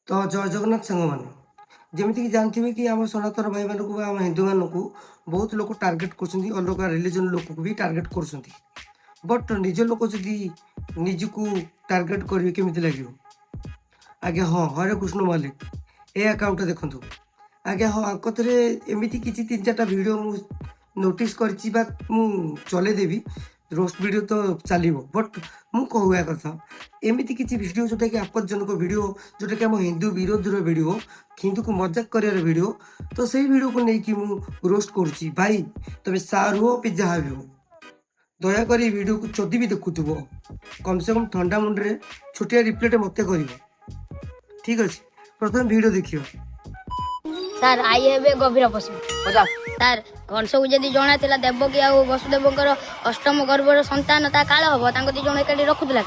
तो जय जगन्नाथ सांग मैंने जमीक जानते कि आम सनातन भाई मानक आम हिंदू मानक बहुत लोग टार्गेट कर अलग रिलीजन लोक भी टार्गेट कर बट निज लोक जदि निजक टार्गेट करेंगे केमी लगे आज्ञा हाँ हरे कृष्ण मल्लिक ए अकाउंट देखूँ आज्ञा हाँ आंकते एमती किसी 3-4टा भिड नोटिस कर चलेदेवी रोस्ट वीडियो तो चलो बट मु कहूया कथा एमती किसी वीडियो जोटा कि आपत्तिजनक वीडियो जोटा कि आम हिंदू विरोधी वीडियो हिंदू को मजाक कर वीडियो तो से वीडियो को लेकिन मु रोस्ट करुच्ची भाई तुम सार हो कि जहाँ भी हो दयाक वीडियो को जदि भी देखुव कम से कम ठंडा मुंडे छोटिया रिप्लेट मत कर ठीक अच्छे प्रथम वीडियो देखियो सर आई हेबे गभीर प्रश्न सर कंस को जदि जणा थिला देवकी आ वसुदेवकर अष्टम गर्भर संतान ता काल हबो तांको दी जण एकाडी रखुतला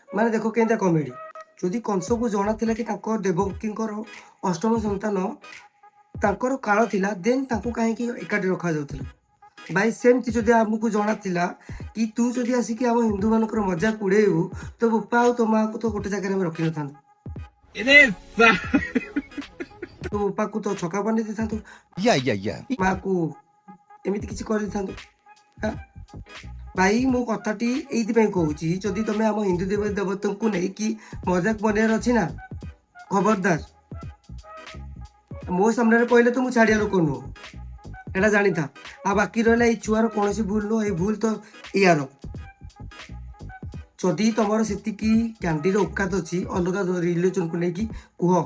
माने देखो केंता कॉमेडी जदि कंस को जणा थिला कि ताको देवकींकर अष्टम संतान तांकर काल थिला देन ताको काहे कि एकाडी रखा जाउथिला भाई सेमती जदि आमको जणा थिला कि तू जदि आसिक आम हिंदू मानकर मजाक उड़ेबू तो बोपा आ तो माँ को तो गोटे जगह में रखी न तो बोपा को तो छका बने था माँ को एमती किसी कर भाई मो कथाटी ये कहूँ जदि तुम आम हिंदू देव देवता को लेकिन मजाक बनवार अच्छी ना खबरदार मो सामने पहले तो मुझे छाड़िया लोक नुह एटा जानी था आ बाकी रहा ये छुआर कौन भूल नुह ये भूल तो यार जदि तुम से गांडीर औकात अच्छी अलग रिलीजन को लेकिन कह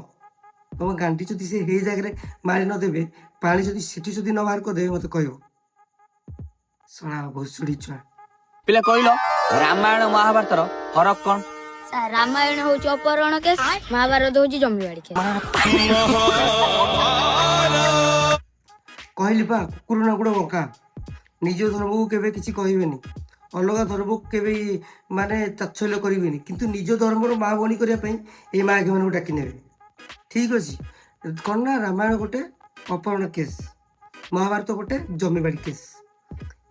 तुम गांडी जदि से जगह मारी नदेवे पानी जदि सीटी जदि न बाहर करदे मत कह शला भोसड़ी छुआ पिला कहलो रामायण महाभारत फरक कौन सर रामायण हूँ अपहरण केस महाभारत हूँ जमीवाड़ी केस कहली पा कुकुर ना गुड़ बका निज धर्म को केवे किसी कहबेनी अलग धर्म को केवे माने तात्सल्य करेंगे किंतु निज धर्म माँ बनी करने ये माँ आगे मानक डाकी ने ठीक अच्छे कौन ना रामायण गोटे अपहरण केस महाभारत गोटे जमीबाड़ी केस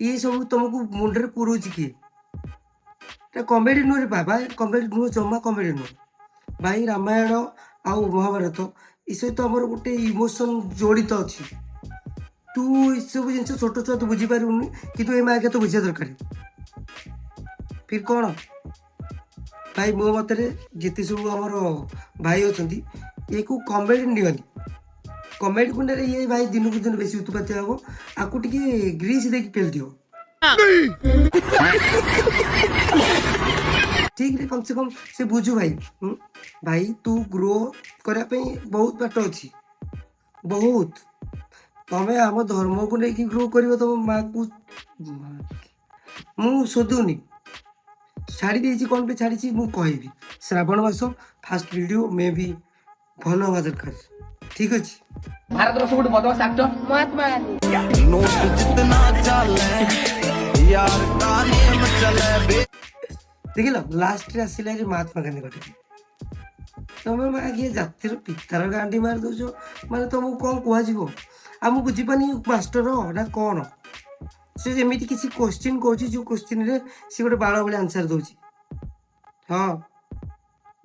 ये सब तुमको मुंडे पुरोच किए कमेडी नुह रे बाबा कमेडी नुह जमा कमेडी नुह भाई रामायण आउ महाभारत ये सहित आमर गोटे इमोशन जड़ित अच्छी तू सब जिन छोट छुआ तू बुझीपार कि ये आगे तो बुझा दरकार फिर कौन भाई मो मत जिते सब आमर भाई अच्छा ये को कमेडी नियनि कमेडी कुंडे ये भाई दिन को दिन बेस उत्पात हम आपको टे ग्रीस देख पेल दियो ठीक रे कम से कम से बुझु भाई भाई तू ग्रो करने बहुत बाट अच्छी बहुत तुम्हें आम धर्म को लेकिन ग्रो कर तुम माँ को मु शोधुनी छाड़ी देती कौन पे छाड़ी मु कहबी श्रावण मास फास्ट वीडियो मे भी भल हवा दरकार ठीक अच्छे भारत सब बदमाश एक्टर महात्मा गांधी देख लो लास्ट आसला महात्मा गांधी कटे तुम आगे जातिर पितार गांडी मार दौच माने तुमको कौन कह आम बुझीपानी मास्टर ना कौन से जमी किसी क्वेश्चन कौच जो क्वेश्चन सी गोटे बाड़ भाई आंसर दौर हाँ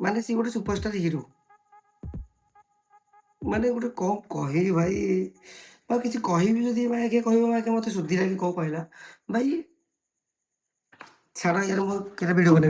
माने सी गोटे सुपरस्टार हिरो माने गोटे कौन कह भाई किसी कहबी जदि आगे कह मत शुद्धि लगे कौन कहला भाई छाड़ा यार मुझे वीडियो बना